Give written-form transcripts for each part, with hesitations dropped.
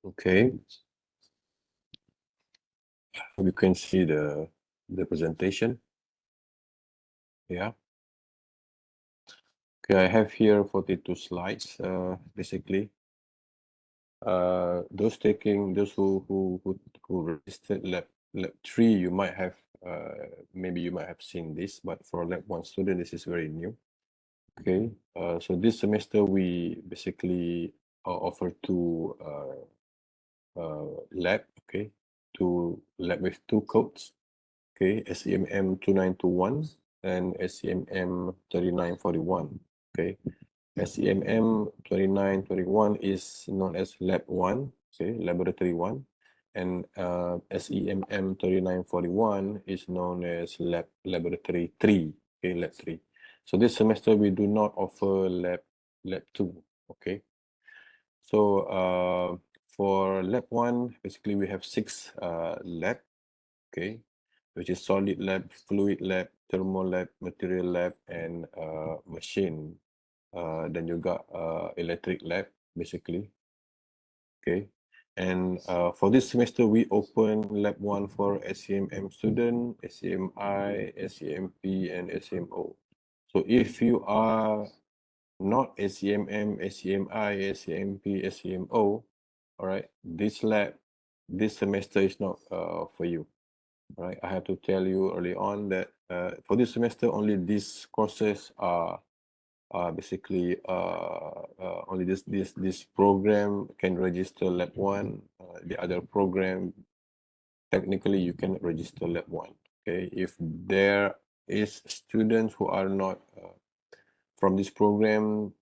Okay, you can see the presentation. Yeah. Okay, I have here 42 slides. Basically, those who registered lab 3, you might have maybe you might have seen this, but for lab 1 student, this is very new. Okay, so this semester we basically offer two lab. Okay, two lab with two codes. Okay, SEMM 2921 and SEMM 3941. Okay, SEMM 2921 is known as Lab 1, okay, Laboratory 1, and SEMM 3941 is known as Laboratory 3, okay, Lab 3. So this semester we do not offer Lab 2, okay. So for Lab 1, basically we have 6 lab, okay, which is solid lab, fluid lab, thermal lab, material lab, and machine. Dan juga electric lab, basically. Okay. And for this semester, we open Lab 1 for SEMM student, SEMI, SEMP, and SEMO. So if you are not SEMM, SEMI, SEMP, SEMO, all right, this lab, this semester is not for you. All right, I have to tell you early on that for this semester, only these courses are basically only this program can register lab 1. The other program, technically you can register lab 1. Okay, if there is students who are not from this program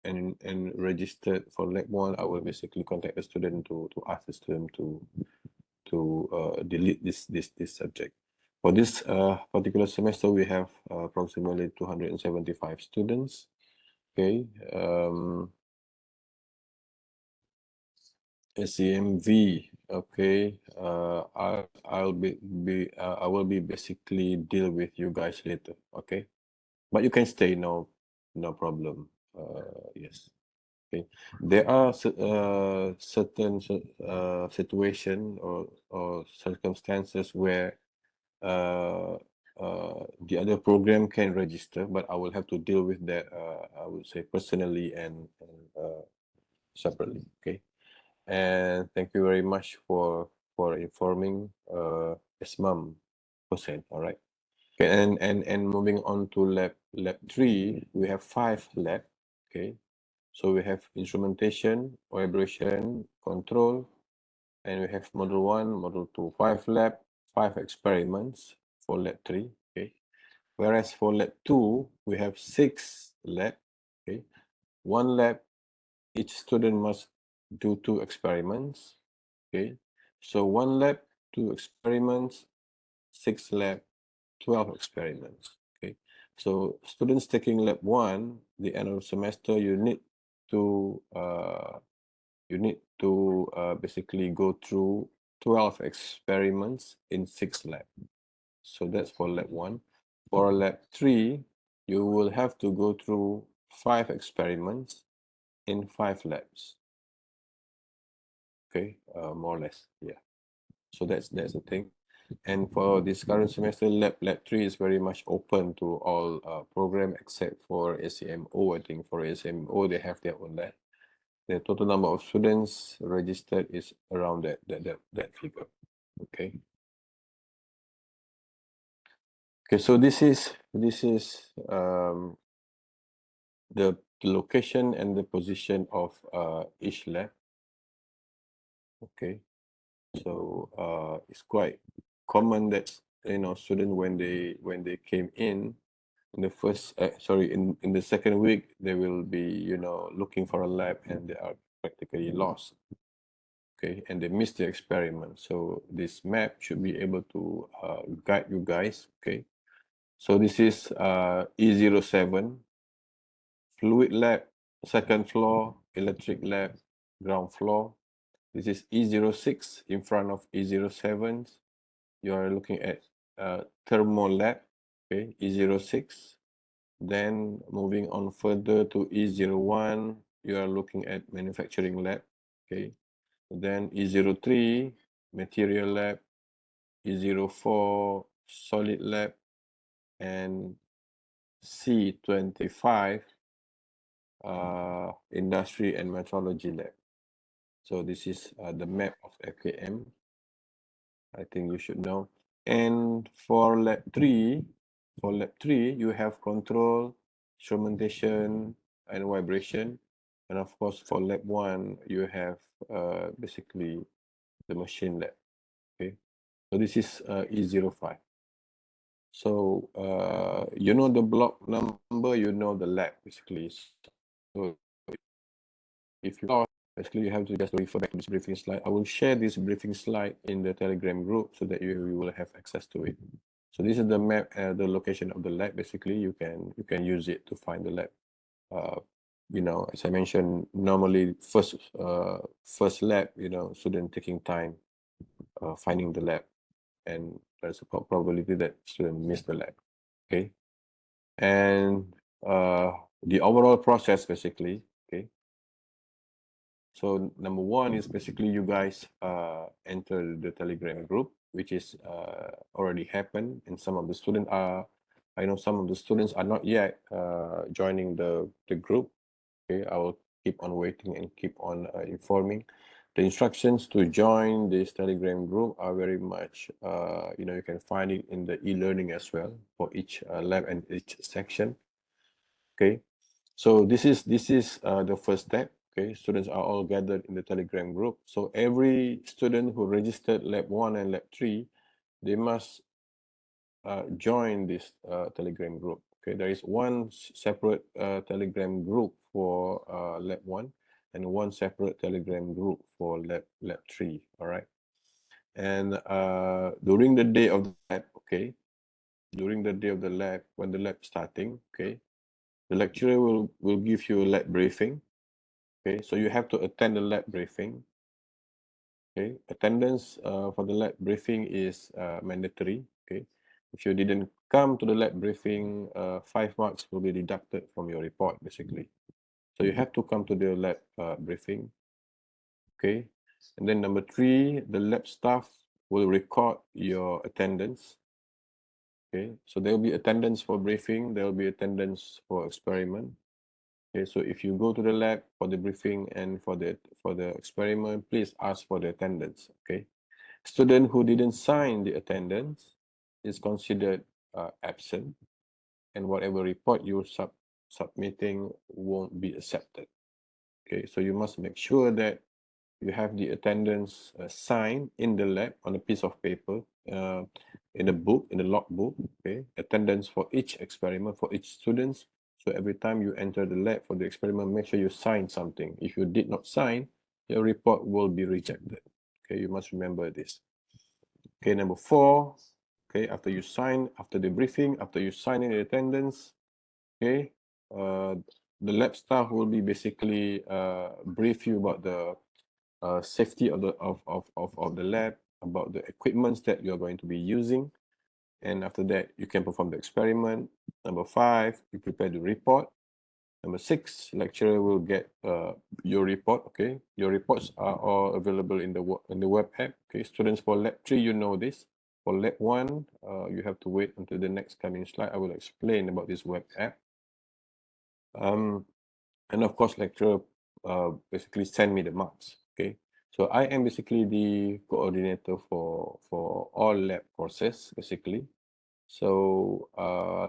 and registered for lab 1, I will basically contact the student to ask the student to delete this subject. For this particular semester, we have approximately 275 students. Okay, SEMV. Okay, I will be basically deal with you guys later. Okay, but you can stay. No problem. Yes. Okay, there are certain situation or circumstances where the other program can register, but I will have to deal with that. I would say personally and separately. Okay, and thank you very much for informing Ismam Hussein. All right. Okay, and moving on to lab 3, we have 5 lab. Okay, so we have instrumentation, vibration, control, and we have module 1, module 2, 5 lab, 5 experiments for lab 3. Okay, whereas for lab 2, we have 6 lab. Okay, 1 lab, each student must do 2 experiments. Okay, so 1 lab, 2 experiments, 6 lab, 12 experiments. Okay, so students taking lab 1, the end of the semester, you need to basically go through 12 experiments in 6 lab. So that's for lab 1. For lab 3, you will have to go through 5 experiments in 5 labs. Okay, more or less, yeah. So that's the thing. And for this current semester, lab 3 is very much open to all program except for SEMO. I think for SEMO, they have their own lab. The total number of students registered is around that figure. Okay. Okay, so this is the location and the position of each lab. Okay, so it's quite common that students when they came in the first in the second week, they will be looking for a lab and they are practically lost. Okay, and they miss the experiment. So this map should be able to guide you guys. Okay, so this is E07 fluid lab, second floor, electric lab, ground floor. This is E06 in front of E07. You are looking at thermal lab. Okay, E06. Then moving on further to E01, you are looking at manufacturing lab. Okay, then E03 material lab, E04 solid lab, and C25 industry and metrology lab. So this is the map of FKM. I think you should know. And for lab 3, you have control, instrumentation, and vibration. And of course, for lab 1, you have basically the machine lab. Okay, so this is E05. So you know the block number, you know the lab basically. So if you lost, basically you have to just refer back to this briefing slide. I will share this briefing slide in the Telegram group so that you will have access to it. So this is the map, the location of the lab. Basically, you can use it to find the lab. You know, as I mentioned, normally first lab, you know, student taking time finding the lab, and there's a probability that student miss the lab. Okay, and the overall process basically. Okay, so number one is basically you guys enter the Telegram group, which is already happened, and some of the students are, I know some of the students are not yet joining the group. Okay, I will keep on waiting and keep on informing. The instructions to join this Telegram group are very much, you know, you can find it in the e-learning as well for each lab and each section. Okay, so this is the first step. Okay, students are all gathered in the Telegram group. So every student who registered lab 1 and lab 3, they must join this Telegram group. Okay, there is one separate Telegram group for lab 1 and one separate Telegram group for lab 3. All right, and during the day of the lab, okay, during the day of the lab, when the lab starting, okay, the lecturer will give you a lab briefing. Okay, so you have to attend the lab briefing. Okay, attendance for the lab briefing is mandatory. Okay, if you didn't come to the lab briefing, 5 marks will be deducted from your report basically. So you have to come to the lab briefing. Okay, and then number 3, the lab staff will record your attendance. Okay, so there will be attendance for briefing, there will be attendance for experiment. Okay, so if you go to the lab for the briefing and for the experiment, please ask for the attendance. Okay, student who didn't sign the attendance is considered absent, and whatever report you're submitting won't be accepted. Okay, so you must make sure that you have the attendance signed in the lab on a piece of paper, in a book, in the logbook. Okay, attendance for each experiment for each students. So every time you enter the lab for the experiment, make sure you sign something. If you did not sign, your report will be rejected. Okay, you must remember this. Okay, number 4. Okay, after you sign, after the briefing, after you sign in attendance, okay, the lab staff will be basically brief you about the safety of the lab, about the equipments that you're going to be using, and after that you can perform the experiment. Number 5, you prepare the report. Number 6, lecturer will get your report. Okay, your reports are all available in the web app. Okay, students for lab 3, you know this. For lab 1, you have to wait until the next coming slide. I will explain about this web app. And of course, lecturer basically send me the marks. Okay, so I am basically the coordinator for all lab courses basically. So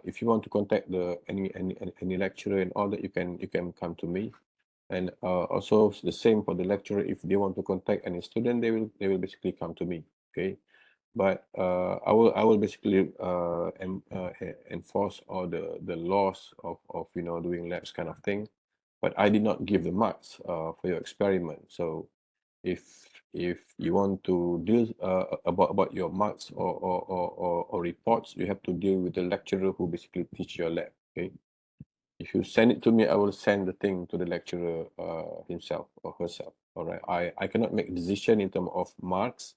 if you want to contact the any lecturer and all that, you can come to me. And also the same for the lecturer. If they want to contact any student, they will basically come to me. Okay, but I will basically enforce all the laws of you know, doing labs kind of thing. But I did not give the marks for your experiment. So if you want to deal about your marks or reports, you have to deal with the lecturer who basically teach your lab. Okay, if you send it to me, I will send the thing to the lecturer himself or herself. All right, I cannot make a decision in terms of marks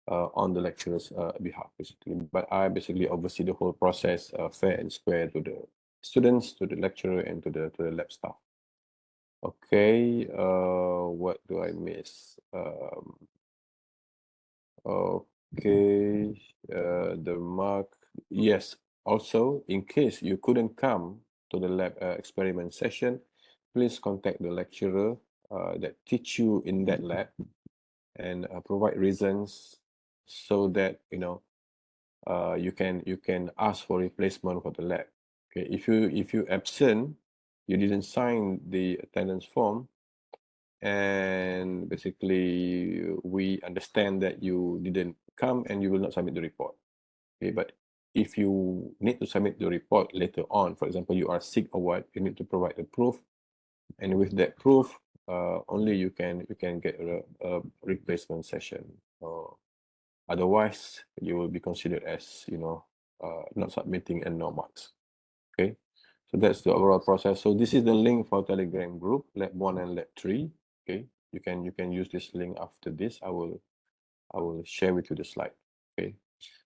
on the lecturer's behalf basically, but I basically oversee the whole process fair and square to the students, to the lecturer, and to the lab staff. Okay, what do I miss? Okay, the mark. Yes. Also, in case you couldn't come to the lab experiment session, please contact the lecturer that teach you in that lab and provide reasons so that you can ask for replacement for the lab. Okay, if you absent, you didn't sign the attendance form, and basically we understand that you didn't come and you will not submit the report. Okay, but if you need to submit the report later on, for example, you are sick or what, you need to provide the proof, and with that proof, only you can get a replacement session. Otherwise, you will be considered as not submitting and no marks. Okay, so that's the overall process. So this is the link for Telegram group, Lab 1 and Lab 3. Okay, you can use this link after this. I will share with you the slide. Okay,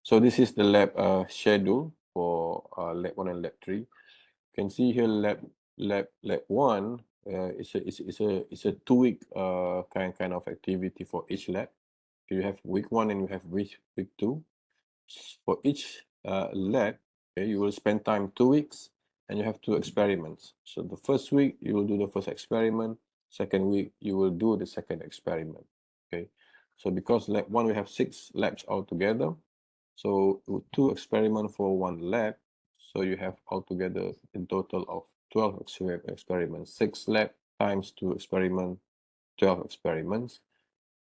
so this is the lab schedule for Lab 1 and Lab 3. You can see here Lab 1 it's a 2-week kind of activity for each lab. You have week 1 and you have week 2. For each lab, okay, you will spend time 2 weeks and you have 2 experiments. So the first week you will do the first experiment, second week you will do the second experiment. Okay, so because lab 1 we have 6 labs altogether, so 2 experiments for 1 lab, so you have altogether in total of 12 experiments. 6 lab times 2 experiment, 12 experiments.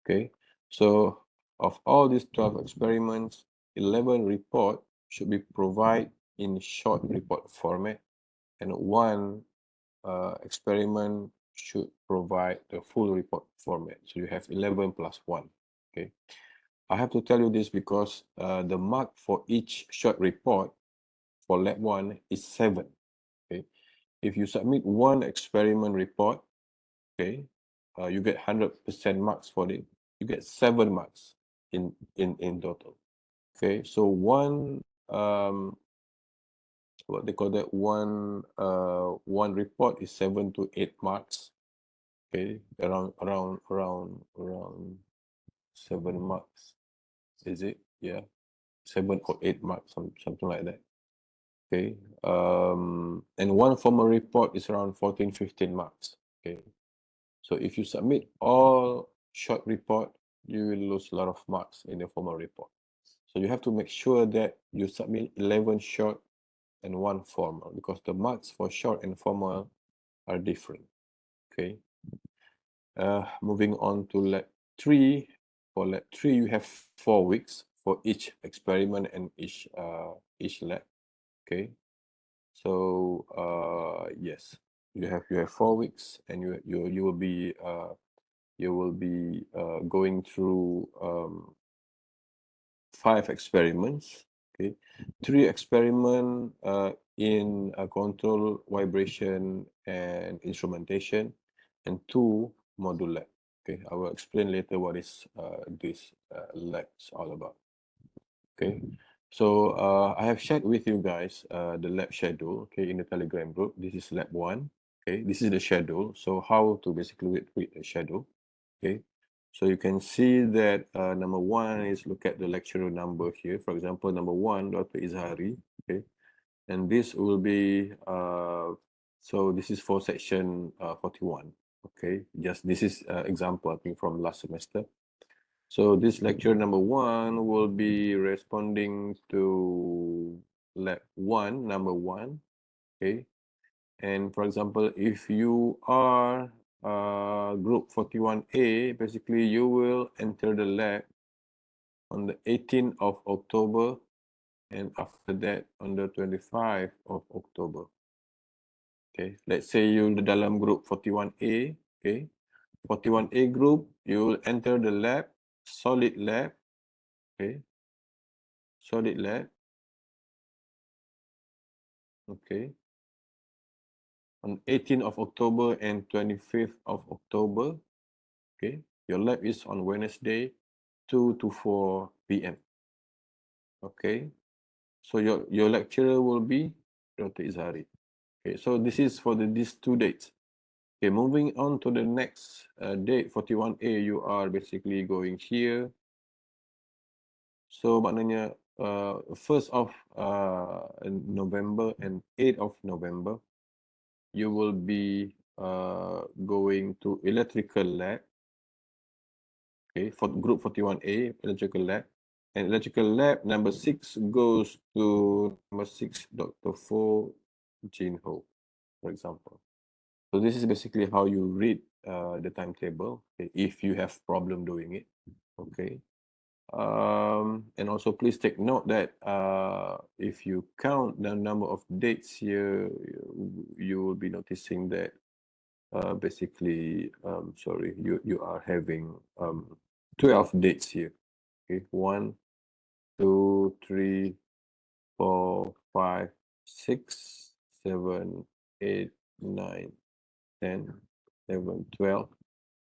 Okay, so of all these 12 experiments, 11 report should be provided in short report format, and 1 experiment should provide the full report format. So you have 11 plus 1. Okay, I have to tell you this because the mark for each short report for lab 1 is 7. Okay, if you submit 1 experiment report, okay, you get 100% marks for it. You get 7 marks in total. Okay, so one what they call that, one report is 7 to 8 marks. Okay, around 7 marks. Is it? Yeah, 7 or 8 marks, something like that. Okay, and one formal report is around 14-15 marks. Okay, so if you submit all short report, you will lose a lot of marks in the formal report. So you have to make sure that you submit 11 short and 1 formal, because the marks for short and formal are different. Okay. Moving on to lab 3. For lab 3, you have 4 weeks for each experiment and each lab. Okay. So yes, you have 4 weeks, and you will be going through 5 experiments. Okay, 3 experiment in control, vibration, and instrumentation, and 2 module lab. Okay, I will explain later what is this labs all about. Okay, so I have shared with you guys the lab schedule. Okay, in the Telegram group. This is lab 1. Okay, this is the schedule. So how to basically read the schedule. Okay, so you can see that number 1 is look at the lecturer number here. For example, number 1, Dr. Izhari. Okay, and this will be so this is for section 41. Okay, just this is example, I think, from last semester. So this lecture number 1 will be responding to lab 1, number 1. Okay, and for example, if you are group 41A, basically you will enter the lab on the 18th of October, and after that on the 25th of October. Okay, let's say you the dalam group 41A. Okay, 41A group, you will enter the lab, solid lab. Okay, solid lab. Okay, on 18th of October and 25th of October. Okay, your lab is on Wednesday, 2 to 4 p.m. Okay, so your lecturer will be Dr. Izhari. Okay, so this is for these 2 dates. Okay, moving on to the next date 41A, you are basically going here. So maknanya 1st of November and 8th of November, you will be going to electrical lab. Okay, for group 41A, electrical lab. And electrical lab number 6 goes to number 6, Dr. Fo Jin Ho, for example. So this is basically how you read the timetable, okay, if you have problem doing it. Okay. And also please take note that if you count the number of dates here, you will be noticing that basically, sorry, you are having 12 dates here. Okay, 1, 2, 3, 4, 5, 6, 7, 8, 9, 10, 11, 12.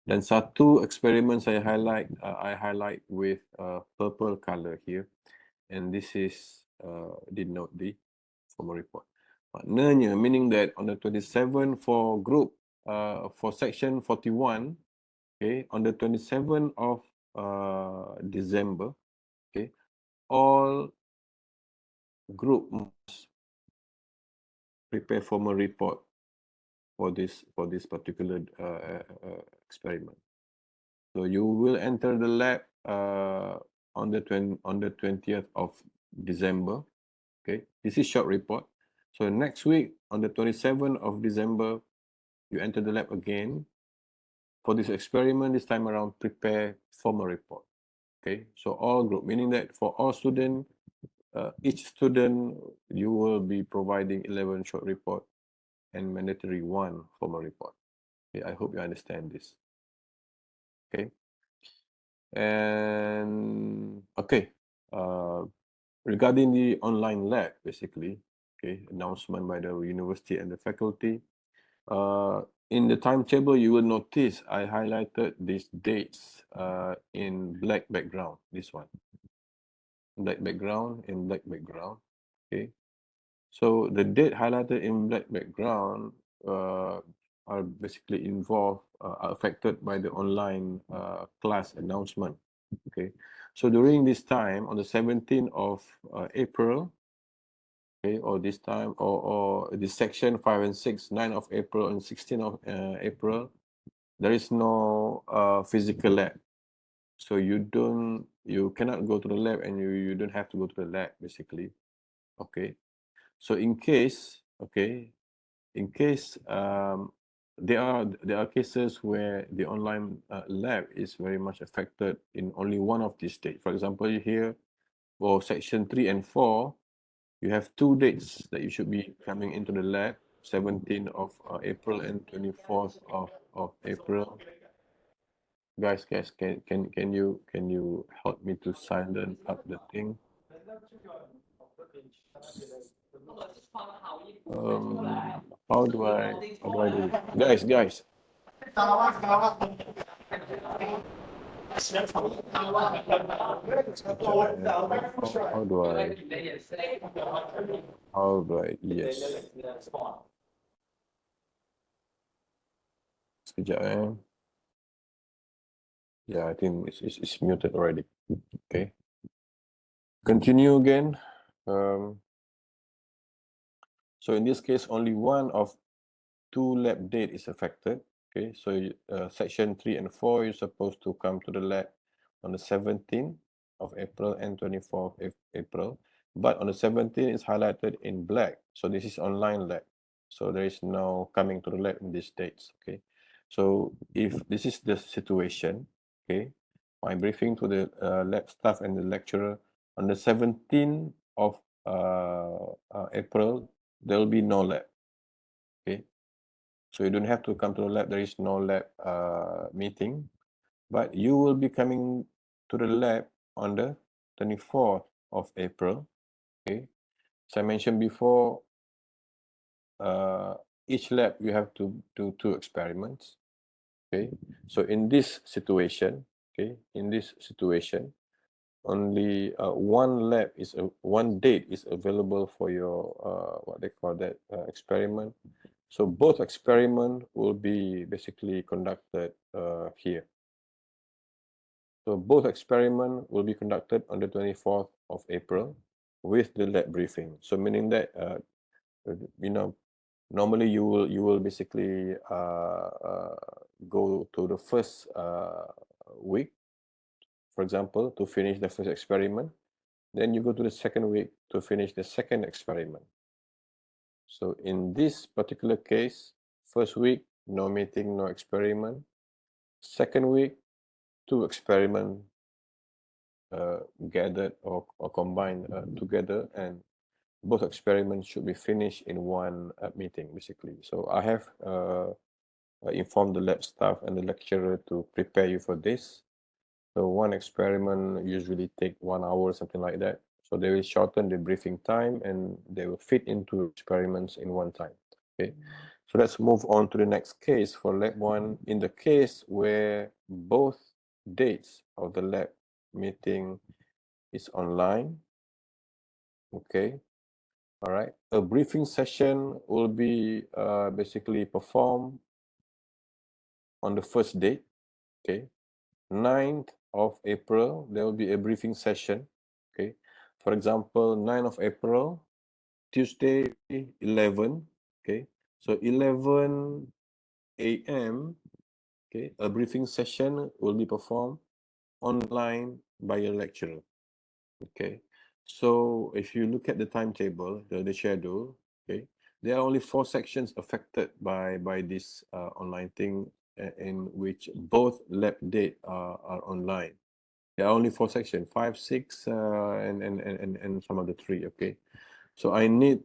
Dan satu eksperimen saya highlight, I highlight with purple color here, and this is denote the formal report. Maknanya, meaning that on the 27 for group, for section 41, okay, on the 27th of December, okay, all group must prepare formal report for this particular experiment. So you will enter the lab on the 20th of December. Okay, this is short report. So next week on the 27th of December, you enter the lab again for this experiment. This time around, prepare formal report. Okay, so all group, meaning that for all students, each student you will be providing 11 short report and mandatory 1 formal report. Okay, I hope you understand this. Okay. And okay, regarding the online lab, basically, okay, announcement by the university and the faculty. In the timetable, you will notice I highlighted these dates in black background. This one, black background and black background. Okay, so the date highlighted in black background are basically involved, are affected by the online class announcement. Okay, so during this time on the 17th of April, okay, or this time, or this section 5 and 6, 9 of April and 16th of April, there is no physical lab. So you cannot go to the lab, and you don't have to go to the lab, basically. Okay, so in case, okay, in case there are cases where the online lab is very much affected in only one of these dates. For example, here for section 3 and 4, you have 2 dates that you should be coming into the lab, 17th of April and 24th of April. Guys, can you help me to silence up the thing? How do I do this? Guys. How do I? Yes. Sekejap. Yeah, I think it's muted already. Okay. Continue again. So in this case, only one of 2 lab date is affected. Okay, so section 3 and 4, you're supposed to come to the lab on the 17th of April and 24th of April. But on the 17th, it's highlighted in black. So this is online lab. So there is no coming to the lab in these dates. Okay, so if this is the situation, okay, my briefing to the lab staff and the lecturer on the 17th of April, there will be no lab. Okay, so you don't have to come to the lab. There is no lab meeting, but you will be coming to the lab on the 24th of April. Okay, as I mentioned before, each lab you have to do 2 experiments. Okay, so in this situation, only one lab is one date is available for your what they call that experiment. So both experiment will be basically conducted here. So both experiment will be conducted on the 24th of April with the lab briefing. So meaning that you know, normally you will basically go to the first week, for example, to finish the first experiment. Then you go to the second week to finish the second experiment. So in this particular case, first week, no meeting, no experiment. Second week, 2 experiment gathered or combined together, and both experiments should be finished in one meeting, basically. So I have informed the lab staff and the lecturer to prepare you for this. So one experiment usually take 1 hour, something like that. So they will shorten the briefing time and they will fit into experiments in one time. Okay. So let's move on to the next case for lab 1. In the case where both dates of the lab meeting is online, okay, all right, a briefing session will be basically performed on the first date, okay. 9th of April, there will be a briefing session, okay. For example, 9th of April, Tuesday, 11, okay. So 11 a.m., okay, a briefing session will be performed online by a lecturer, okay. So if you look at the timetable, the schedule, okay, there are only 4 sections affected by this online thing, in which both lab date are online. There are only 4 sections, 5, 6, and some other 3. Okay, so I need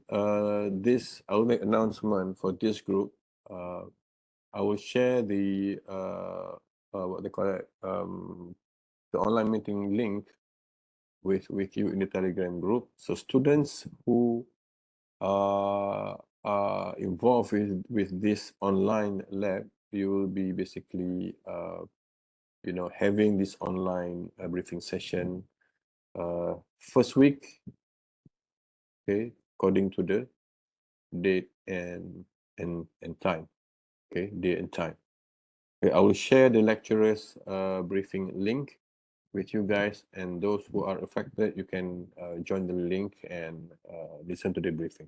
this. I will make announcement for this group. I will share the what they call it, the online meeting link with you in the Telegram group. So students who are involved with this online lab, you will be basically having this online briefing session first week, okay, according to the date and time, okay, date and time. Okay, I will share the lecturer's briefing link with you guys, and those who are affected, you can join the link and listen to the briefing.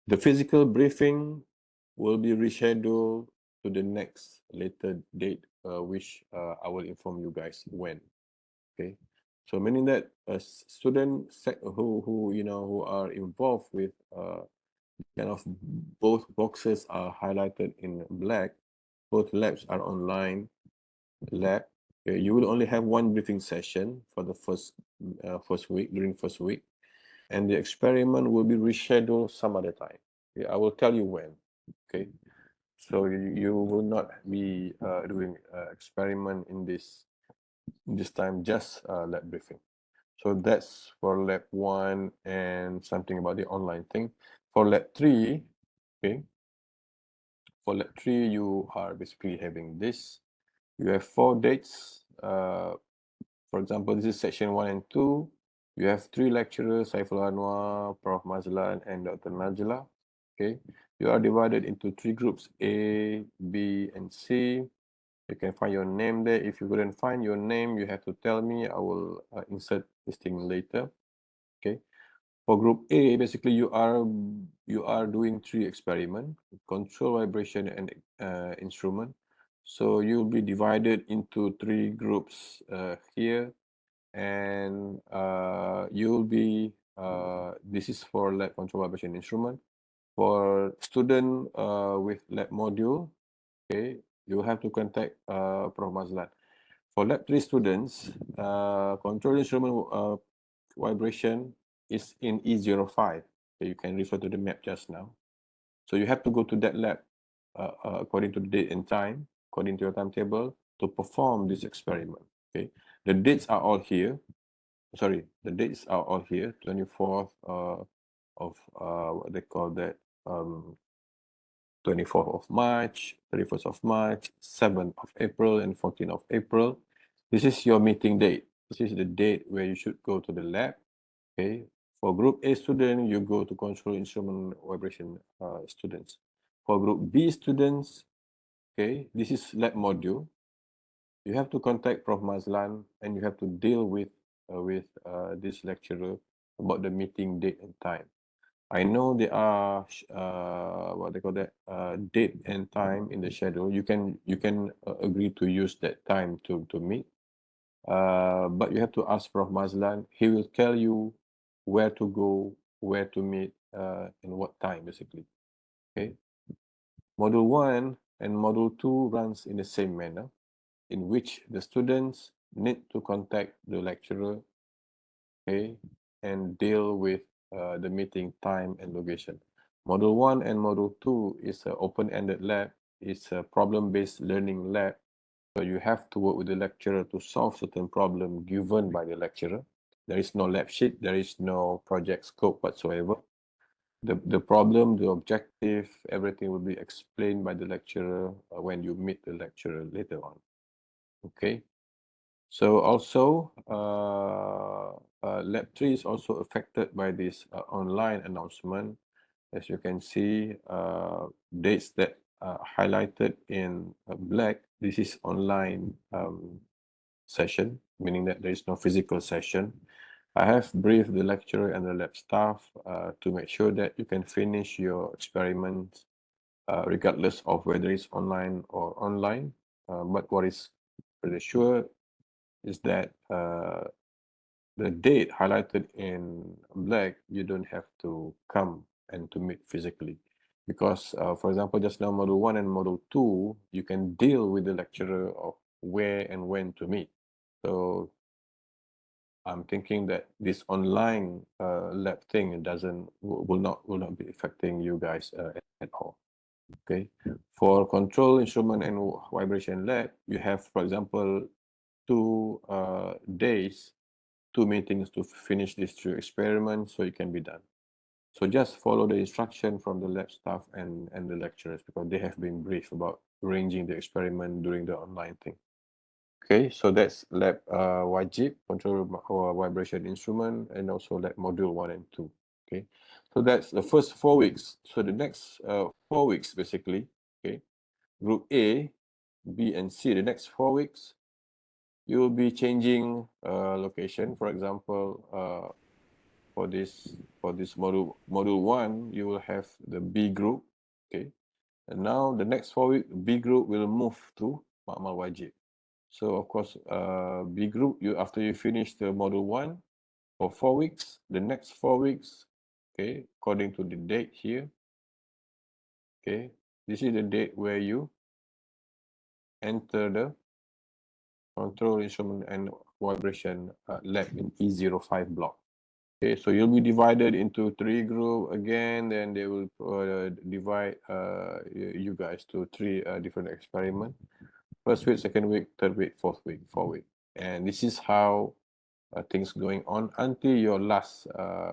The physical briefing will be rescheduled to the next later date, which I will inform you guys when. Okay, so meaning that a student who are involved with kind of both boxes are highlighted in black, both labs are online lab. Okay, you will only have one briefing session for the first week, during first week, and the experiment will be rescheduled some other time. Okay, I will tell you when. Okay, so you will not be doing experiment in this time, just lab briefing. So that's for lab 1 and something about the online thing. For lab 3, okay, for lab 3, you are basically having this. You have 4 dates. For example, this is section 1 and 2. You have 3 lecturers, Saiful Anwar, Prof. Mazlan, and Dr. Najla. Okay, you are divided into 3 groups, A, B, and C. You can find your name there. If you couldn't find your name, you have to tell me. I will insert this thing later. Okay. For group A, basically you are doing 3 experiments: control, vibration, and instrument. So you'll be divided into 3 groups here, and you'll be this is for lab control, vibration, instrument. For student with lab module, okay, you have to contact Prof. Mazlan. For lab 3 students, control instrument vibration is in E05. So you can refer to the map just now. So you have to go to that lab according to the date and time, according to your timetable, to perform this experiment. Okay, the dates are all here. Sorry, the dates are all here. 24th of what they call that, 24th of March, 31st of March, 7th of April, and 14th of April. This is your meeting date. This is the date where you should go to the lab. Okay. For group A student, you go to control instrument vibration students. For group B students, okay, this is lab module. You have to contact Prof. Mazlan and you have to deal with this lecturer about the meeting date and time. I know there are what they call that date and time in the schedule. You can agree to use that time to meet, but you have to ask Prof. Mazlan. He will tell you where to go, where to meet, and what time basically. Okay. Module 1 and Module 2 runs in the same manner, in which the students need to contact the lecturer, okay, and deal with the meeting time and location. Module 1 and Module 2 is an open-ended lab. It's a problem-based learning lab. So you have to work with the lecturer to solve certain problem given by the lecturer. There is no lab sheet. There is no project scope whatsoever. The problem, the objective, everything will be explained by the lecturer when you meet the lecturer later on. Okay. So also, Lab 3 is also affected by this online announcement. As you can see, dates that are highlighted in black, this is online session, meaning that there is no physical session. I have briefed the lecturer and the lab staff to make sure that you can finish your experiments regardless of whether it's online or online. But what is pretty sure is that the date highlighted in black, you don't have to come and to meet physically. Because, for example, just now Module 1 and Module 2, you can deal with the lecturer of where and when to meet. So I'm thinking that this online lab thing will not be affecting you guys at all. Okay. For control instrument and vibration lab, you have, for example, 2 days, 2 meetings to finish these 2 experiments, so it can be done. So just follow the instruction from the lab staff and the lecturers, because they have been briefed about arranging the experiment during the online thing. Okay, so that's lab wajib, control vibration instrument, and also lab module 1 and 2. Okay, so that's the first 4 weeks. So the next 4 weeks basically, okay, group A, B, and C, the next 4 weeks, you will be changing location. For example, for this module 1, you will have the B group. Okay, and now the next 4 weeks, B group will move to Ma'amal Wajib. So of course, B group, after you finish the module 1 for 4 weeks, the next 4 weeks, okay, according to the date here, okay, this is the date where you enter the control instrument and vibration lab in E05 block. Okay, so you'll be divided into 3 groups again, then they will divide you guys to 3 different experiments. First week, second week, third week, fourth week, 4 week. And this is how things going on until your last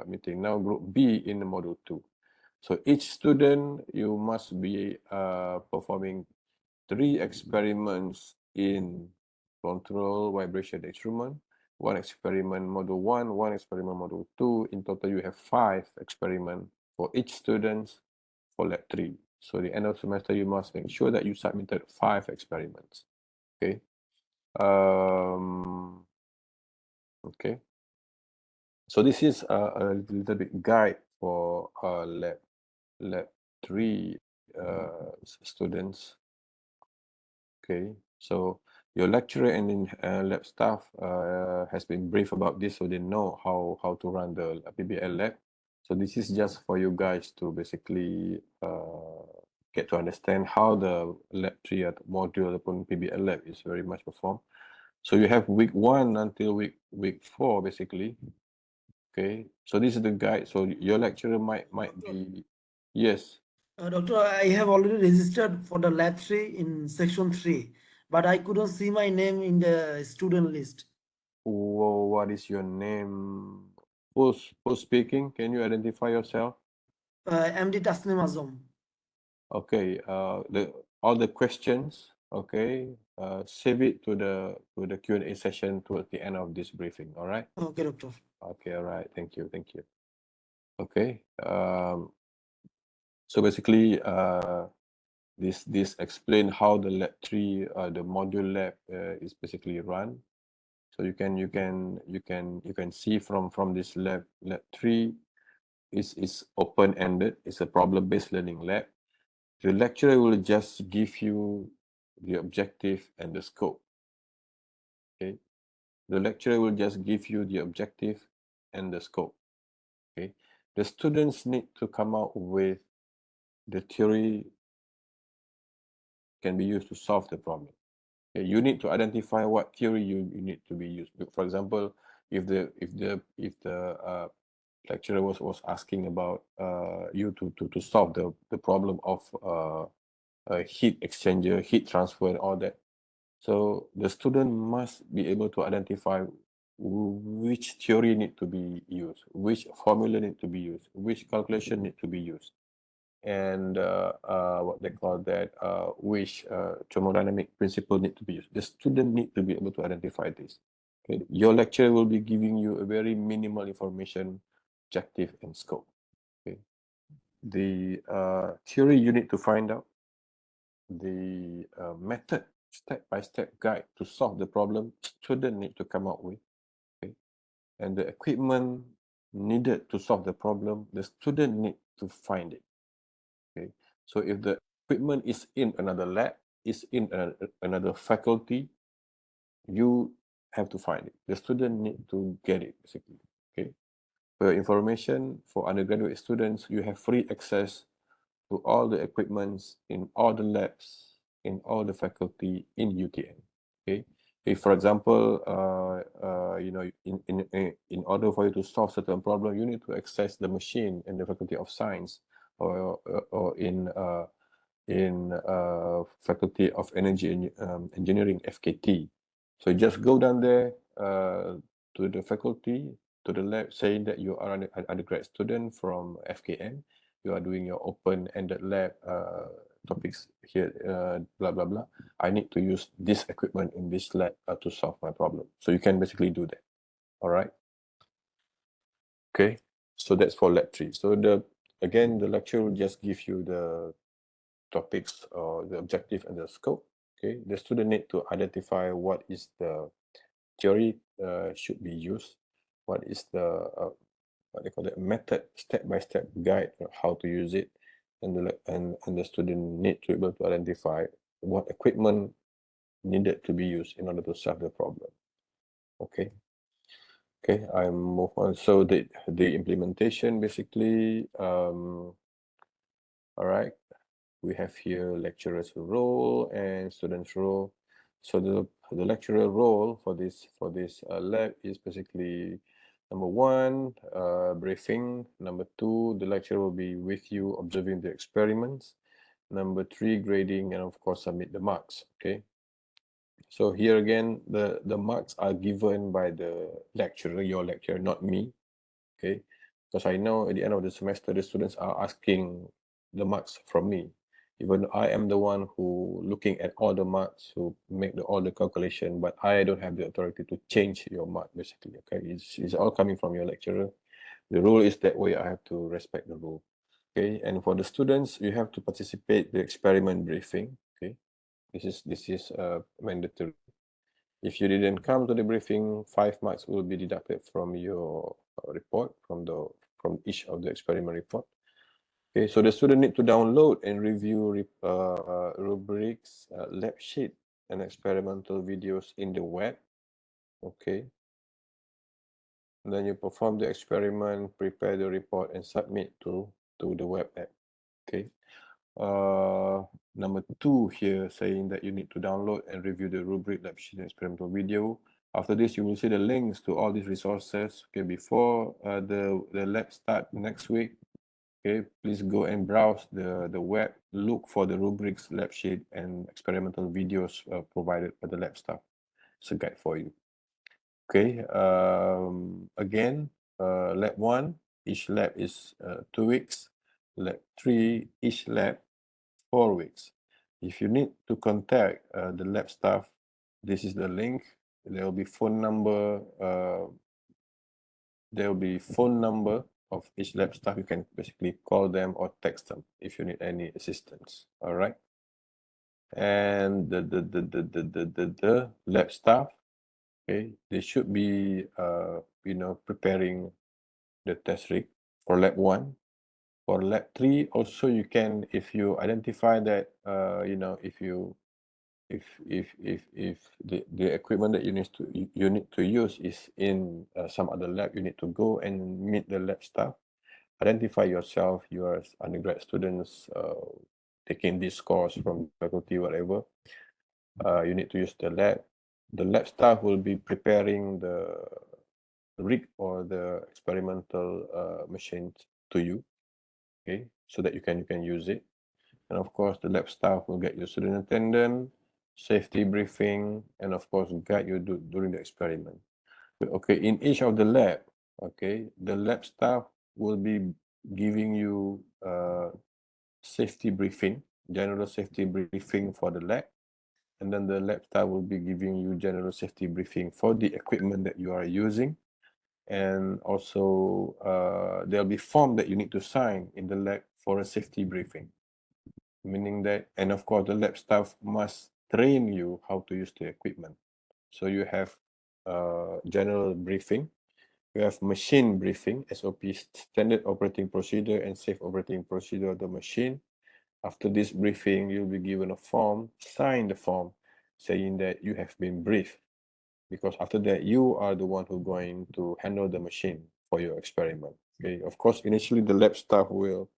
meeting. Now group B in the module 2. So each student, you must be performing 3 experiments in control vibration instrument, 1 experiment module 1, 1 experiment module 2. In total, you have 5 experiments for each student for lab 3. So the end of semester, you must make sure that you submitted 5 experiments. Okay. Okay. So this is a little bit guide for lab 3 students. Okay, so your lecturer and lab staff has been briefed about this, so they know how to run the PBL lab. So this is just for you guys to basically get to understand how the lab 3 module upon PBL lab is very much performed. So you have week 1 until week 4 basically. Okay, so this is the guide. So your lecturer might be, yes. Doctor, I have already registered for the lab 3 in section 3, but I couldn't see my name in the student list. Whoa, what is your name? Who's speaking? Can you identify yourself? MD Tasnim Azam. Okay, all the questions, okay, save it to the Q&A session towards the end of this briefing. All right. Okay, doctor. Okay. All right. Thank you. Thank you. Okay. So basically, this explain how the lab 3, the module lab is basically run. So you can see from this lab 3 is open-ended. It's a problem-based learning lab. The lecturer will just give you the objective and the scope. Okay, the lecturer will just give you the objective and the scope. Okay, the students need to come out with the theory can be used to solve the problem. Okay, you need to identify what theory you need to be used. For example, if the lecturer was asking about you to solve the problem of a heat exchanger, heat transfer, and all that. So the student must be able to identify which theory need to be used, which formula need to be used, which calculation need to be used, and what they call that, which thermodynamic principle need to be used. The student need to be able to identify this. Okay? Your lecturer will be giving you a very minimal information, objective, and scope. Okay? The theory you need to find out, the method, step-by-step guide to solve the problem, student need to come up with. Okay? And the equipment needed to solve the problem, the student need to find it. Okay, so if the equipment is in another lab, is in another faculty, you have to find it. The student need to get it, basically. Okay, for your information, for undergraduate students, you have free access to all the equipments in all the labs, in all the faculty in UTM. Okay, if for example, you know, in order for you to solve certain problem, you need to access the machine in the Faculty of Science, or in Faculty of Energy Engineering, FKT. So you just go down there to the faculty, to the lab, saying that you are an undergrad student from FKM. You are doing your open-ended lab topics here, blah, blah, blah. I need to use this equipment in this lab to solve my problem. So you can basically do that. All right. Okay. So that's for lab 3. So again, the lecture will just give you the topics or the objective and the scope. Okay. The student need to identify what is the theory should be used, what is the what they call it, method, step-by-step guide how to use it, and the student need to be able to identify what equipment needed to be used in order to solve the problem. Okay. Okay, I move on. So the implementation basically, all right, we have here lecturer's role and student's role. So the lecturer role for this lab is basically, number 1, briefing. Number 2, the lecturer will be with you observing the experiments. Number 3, grading, and of course submit the marks. Okay. So here again, the marks are given by the lecturer, your lecturer, not me. Okay, because I know at the end of the semester, the students are asking the marks from me. Even I am the one who looking at all the marks, who make all the calculation, but I don't have the authority to change your mark, basically. Okay, it's all coming from your lecturer. The rule is that way. I have to respect the rule. Okay, and for the students, you have to participate the experiment briefing. Okay, this is mandatory. If you didn't come to the briefing, 5 marks will be deducted from your report, from each of the experiment report. Okay, so the student need to download and review rubrics, lab sheet, and experimental videos in the web. Okay. And then you perform the experiment, prepare the report, and submit to the web app. Okay. Number 2 here saying that you need to download and review the rubric, lab sheet, and experimental video. After this, you will see the links to all these resources. Okay, before the lab start next week, okay, please go and browse the web, look for the rubrics, lab sheet, and experimental videos provided by the lab staff. It's a guide for you. Okay, again, lab 1, each lab is 2 weeks. Lab 3, each lab 4 weeks. If you need to contact the lab staff, this is the link. There will be phone number. There will be phone number of each lab staff. You can basically call them or text them if you need any assistance. All right. And the lab staff, okay, they should be preparing the test rig for lab 1. For lab 3 also, you can, if you identify that if the equipment that you need to use is in some other lab, you need to go and meet the lab staff. Identify yourself, you are undergrad students taking this course from faculty, whatever. You need to use the lab. The lab staff will be preparing the rig or the experimental machine to you, okay, so that you can use it. And of course, the lab staff will get your student attendant, safety briefing, and of course, guide you during the experiment. Okay, in each of the lab, okay, the lab staff will be giving you safety briefing, general safety briefing for the lab. And then the lab staff will be giving you general safety briefing for the equipment that you are using. And also, there'll be form that you need to sign in the lab for a safety briefing. Meaning that, and of course, the lab staff must train you how to use the equipment. So you have general briefing, you have machine briefing, SOP, standard operating procedure and safe operating procedure of the machine. After this briefing, you'll be given a form, sign the form saying that you have been briefed. Because after that, you are the one who's going to handle the machine for your experiment. Okay. Of course, initially the lab staff will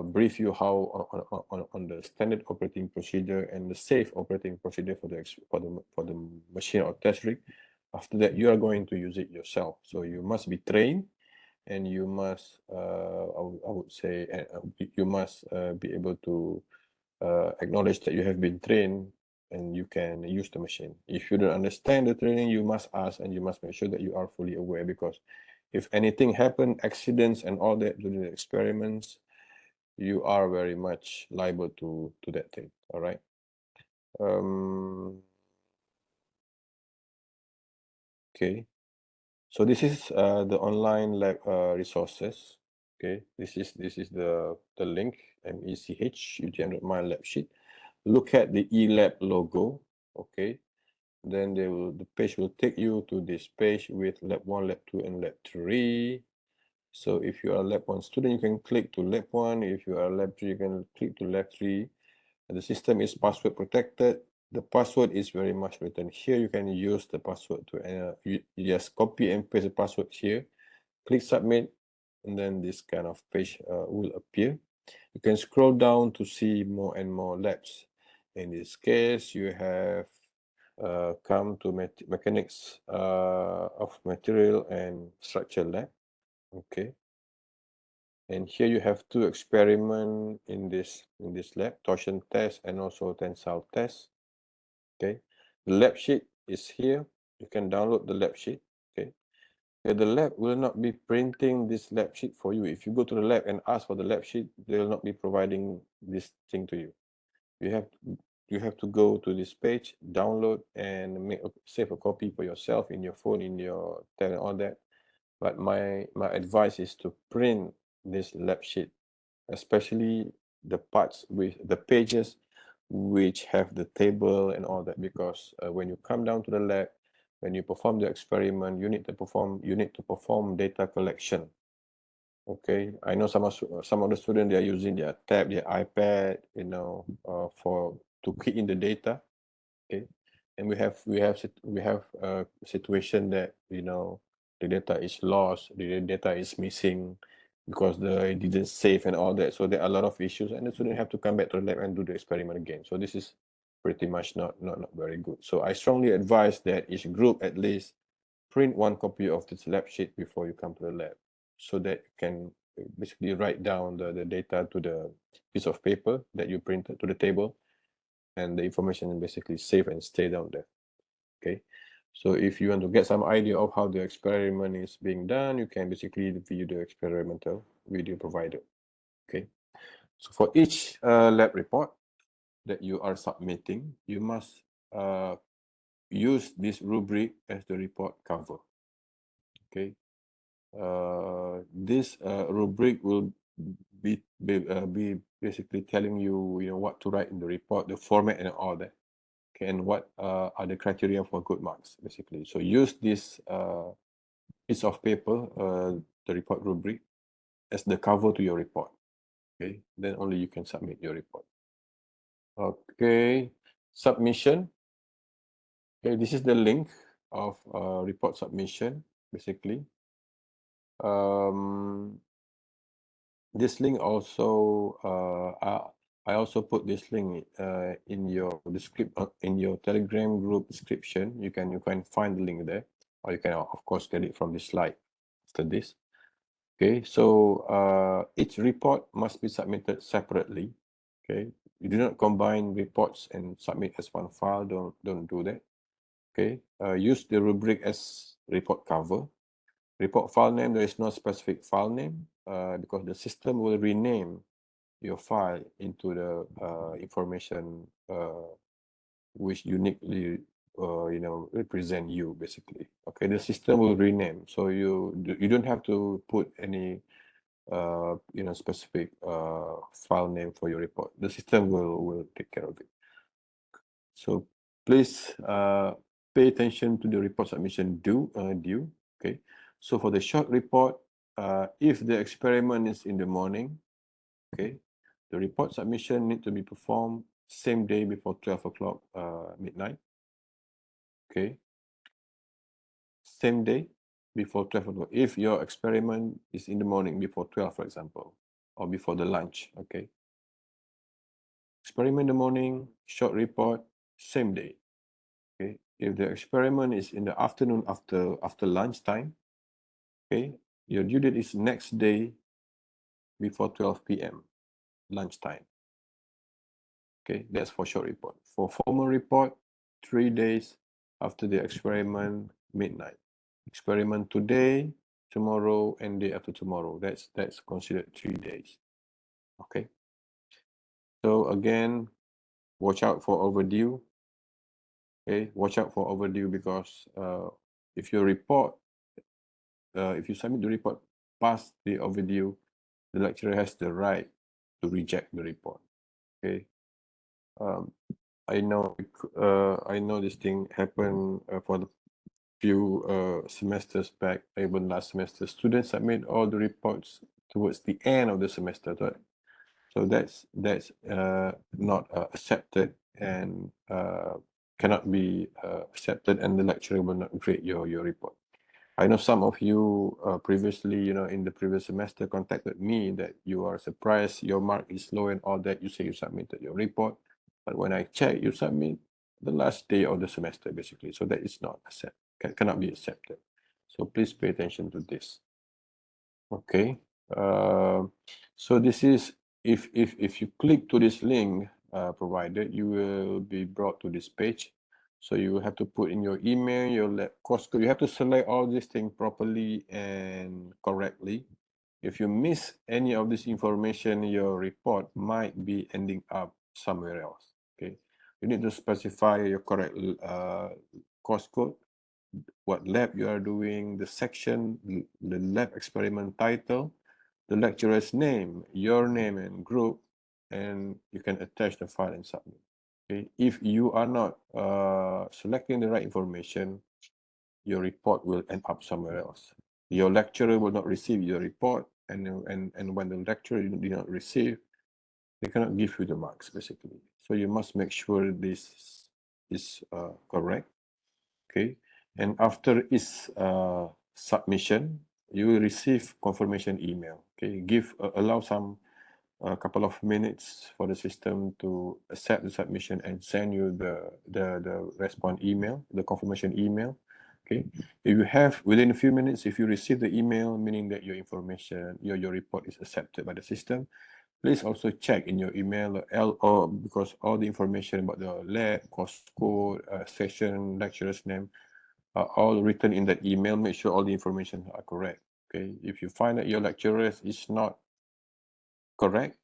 brief you how on the standard operating procedure and the safe operating procedure for the machine or test rig. After that, you are going to use it yourself. So you must be trained, and you must, I would say, you must be able to acknowledge that you have been trained and you can use the machine. If you don't understand the training, you must ask, and you must make sure that you are fully aware, because if anything happen, accidents and all that during the experiments, you are very much liable to that thing. All right. Okay. So this is the online lab resources. Okay. This is the link, MECH you generate my lab sheet. Look at the eLab logo. Okay. Then the page will take you to this page with lab 1, lab 2, and lab 3. So if you are a lab 1 student, you can click to lab 1. If you are a lab 3, you can click to lab 3. And the system is password protected. The password is very much written here. You can use the password to you just copy and paste the password here. Click submit, and then this kind of page will appear. You can scroll down to see more and more labs. In this case, you have come to mechanics of material and structure lab. Okay. And here you have 2 experiments in this lab, torsion test and also tensile test. Okay, the lab sheet is here. You can download the lab sheet. Okay, the lab will not be printing this lab sheet for you. If you go to the lab and ask for the lab sheet, they will not be providing this thing to you. You have to go to this page, download, and save a copy for yourself in your phone, in your tablet, and all that. But my advice is to print this lab sheet, especially the parts with the pages which have the table and all that, because when you come down to the lab, when you perform the experiment, you need to perform data collection. Okay, I know some of the students, they are using their tab, their iPad, for to key in the data. Okay, and we have a situation that the data is lost, the data is missing because it didn't save and all that. So there are a lot of issues, and the student have to come back to the lab and do the experiment again. So this is pretty much not very good. So I strongly advise that each group at least print 1 copy of this lab sheet before you come to the lab, so that you can basically write down the data to the piece of paper that you printed to the table, and the information is basically save and stay down there. Okay, so if you want to get some idea of how the experiment is being done, you can basically view the experimental video provided. Okay, so for each lab report, that you are submitting, you must use this rubric as the report cover. Okay. This rubric will be basically telling you, what to write in the report, the format and all that. Okay, and what are the criteria for good marks, basically. So use this piece of paper, the report rubric, as the cover to your report. Okay, then only you can submit your report. Okay, submission. Okay, this is the link of report submission, basically. This link also, I also put this link in your in your Telegram group description. You can find the link there, or you can of course get it from this slide after this. Okay, so each report must be submitted separately. Okay, you do not combine reports and submit as one file. Don't do that. Okay, use the rubric as report cover. Report file name, there is no specific file name because the system will rename your file into the information which uniquely represent you, basically. Okay, the system will rename, so you don't have to put any specific file name for your report. The system will take care of it. So please pay attention to the report submission due. Okay, so for the short report, if the experiment is in the morning, okay, the report submission need to be performed same day before 12 o'clock midnight. Okay, same day before 12 o'clock. If your experiment is in the morning before 12, for example, or before the lunch, okay. Experiment in the morning, short report, same day. Okay, if the experiment is in the afternoon after lunchtime, okay, your due date is next day before 12 p.m. lunchtime. Okay, that's for short report. For formal report, 3 days after the experiment, midnight. Experiment today, tomorrow, and day after tomorrow. That's considered 3 days. Okay. So again, watch out for overdue. Okay, watch out for overdue because if you report, if you submit the report past the overdue, the lecturer has the right to reject the report. Okay. I know this thing happened for the few semesters back, even last semester. Students submit all the reports towards the end of the semester, right? So that's not accepted and cannot be accepted, and the lecturer will not grade your report. I know some of you previously, in the previous semester contacted me that you are surprised your mark is low and all that. You say you submitted your report, but when I check, you submit the last day of the semester, basically. So that is not cannot be accepted. So please pay attention to this. Okay. So this is if you click to this link provided, you will be brought to this page. So you have to put in your email, your course code. You have to select all these things properly and correctly. If you miss any of this information, your report might be ending up somewhere else. Okay, you need to specify your correct course code, what lab you are doing, the section, the lab experiment title, the lecturer's name, your name and group, and you can attach the file and submit. Okay, if you are not selecting the right information, your report will end up somewhere else. Your lecturer will not receive your report, and when the lecturer did not receive, they cannot give you the marks, basically. So you must make sure this is correct. Okay, and after its submission, you will receive confirmation email. Okay, allow some a couple of minutes for the system to accept the submission and send you the response email, the confirmation email. Okay, if you have within a few minutes, if you receive the email, meaning that your information, your report is accepted by the system, please also check in your email or because all the information about the lab, course code, session, lecturer's name are all written in that email. Make sure all the information are correct. Okay, if you find that your lecturer is not correct,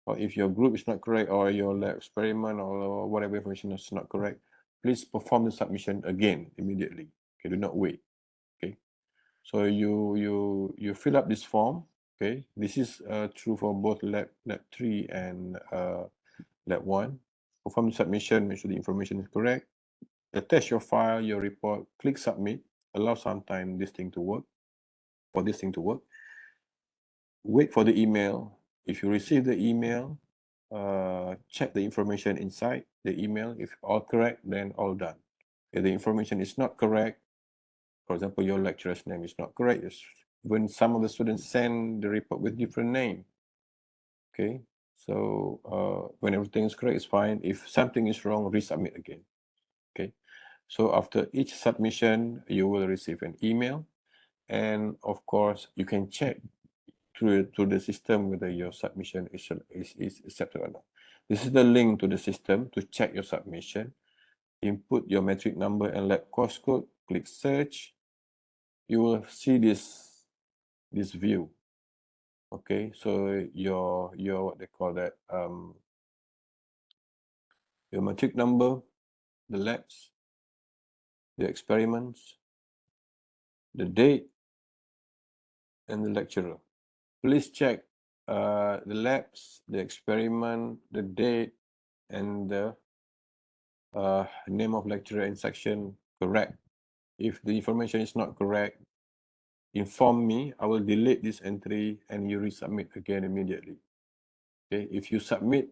or if your group is not correct, or your lab experiment or whatever information is not correct, please perform the submission again immediately. Okay, do not wait. Okay, so you fill up this form. Okay, this is true for both lab 3 and lab 1. Perform the submission, make sure the information is correct. Attach your file, your report, click submit. Allow some time this thing to work. Wait for the email. If you receive the email, check the information inside the email. If all correct, then all done. If the information is not correct, for example, your lecturer's name is not correct, when some of the students send the report with different name. Okay, so when everything is correct, it's fine. If something is wrong, resubmit again. Okay, so after each submission, you will receive an email, and of course, you can check through the system whether your submission is accepted or not. This is the link to the system to check your submission. Input your metric number and lab course code. Click search. You will see this view. Okay, so your what they call that, your metric number, the labs, the experiments, the date, and the lecturer. Please check the labs, the experiment, the date, and the name of lecturer and section correct. If the information is not correct, inform me. I will delete this entry and you resubmit again immediately. Okay, if you submit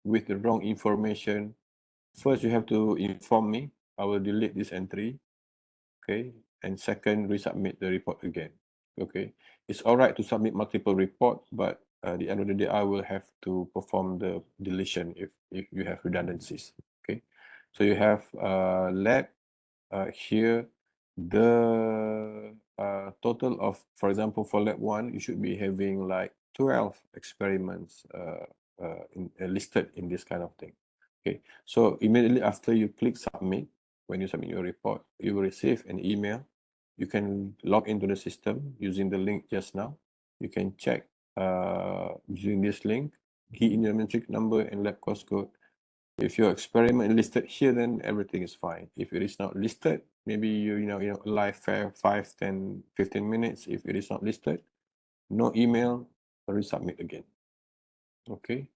with the wrong information, first you have to inform me. I will delete this entry. Okay, and second, resubmit the report again. Okay, it's all right to submit multiple reports, but at the end of the day, I will have to perform the deletion if you have redundancies. Okay, so you have lab here, the total of, for example, for lab 1, you should be having like 12 experiments listed in this kind of thing. Okay, so immediately after you click submit, when you submit your report, you will receive an email. You can log into the system using the link just now. You can check using this link, key in your metric number and lab course code. If your experiment is listed here, then everything is fine. If it is not listed, maybe you know live 5, 10, 15 minutes. If it is not listed, no email, resubmit again. Okay.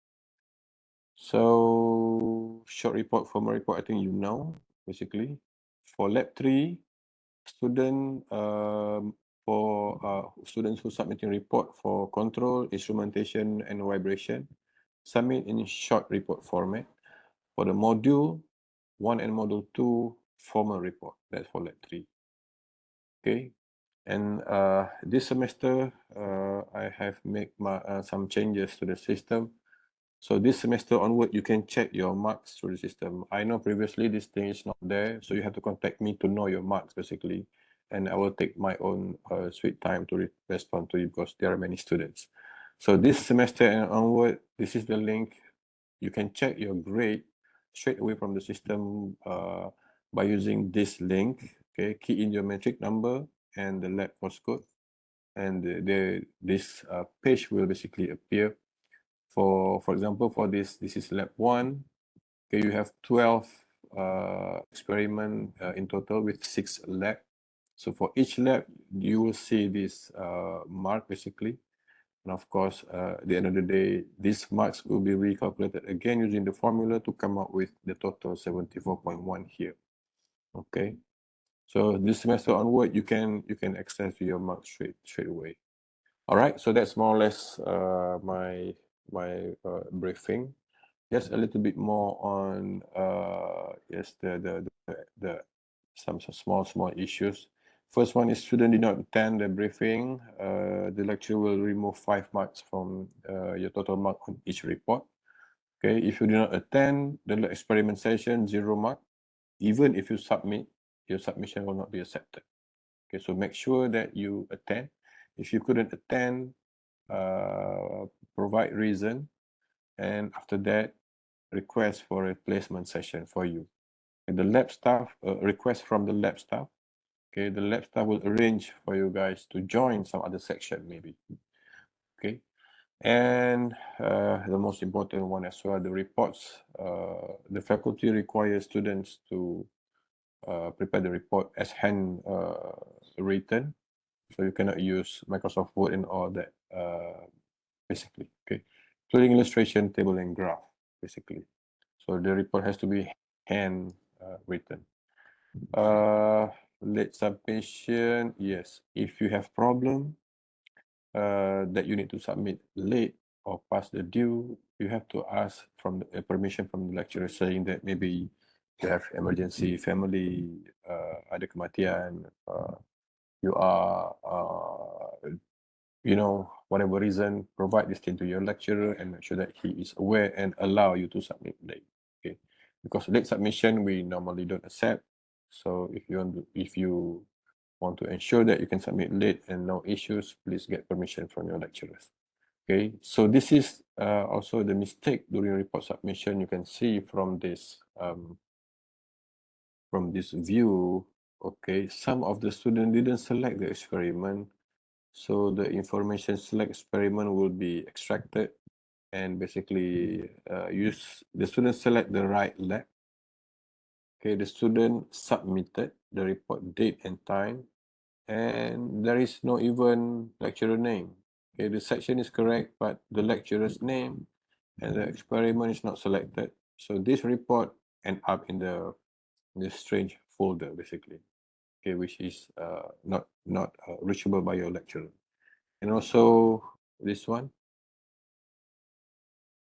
So short report, formal report, I think you know, basically. For lab 3, students who submitting report for control, instrumentation, and vibration, submit in short report format. For the module 1 and module 2, formal report. That's for lab 3. Okay. And this semester, I have made some changes to the system. So this semester onward, you can check your marks through the system. I know previously this thing is not there, so you have to contact me to know your marks, basically. And I will take my own sweet time to respond to you because there are many students. So this semester and onward, this is the link. You can check your grade straight away from the system by using this link. Okay, key in your metric number and the lab course code, and this page will basically appear. For example, for this is lab 1. Okay, you have 12 experiment in total with 6 lab. So for each lab, you will see this mark basically. And of course, at the end of the day, these marks will be recalculated again using the formula to come up with the total 74.1 here. Okay, so this semester onward, you can access your marks straight away. All right, so that's more or less my briefing. Just a little bit more on yes, the some small issues. First one is student did not attend the briefing. The lecturer will remove 5 marks from your total mark on each report. Okay, if you do not attend the experiment session, 0 mark. Even if you submit, your submission will not be accepted. Okay, so make sure that you attend. If you couldn't attend, provide reason, and after that, request for a placement session for you. And the lab staff, request from the lab staff. Okay, the lab staff will arrange for you guys to join some other section maybe. Okay, And the most important one as well, the reports. The faculty requires students to prepare the report as hand written. So you cannot use Microsoft Word and all that, basically, okay? Including illustration, table, and graph, basically. So the report has to be hand written. Late submission, yes. If you have problem that you need to submit late or past the due, you have to ask from the permission from the lecturer, saying that maybe you have emergency family, ada kematian, you are, you know, whatever reason, provide this thing to your lecturer and make sure that he is aware and allow you to submit late. Okay, because late submission we normally don't accept. So if you want to ensure that you can submit late and no issues, please get permission from your lecturers. Okay, so this is also the mistake during report submission. You can see from this view. Okay, some of the students didn't select the experiment, so the information select experiment will be extracted and basically the student select the right lab. Okay, the student submitted the report date and time, and there is no even lecturer name. Okay, the section is correct, but the lecturer's name and the experiment is not selected. So this report end up in the strange folder, basically. Okay, which is not reachable by your lecturer. And also this one.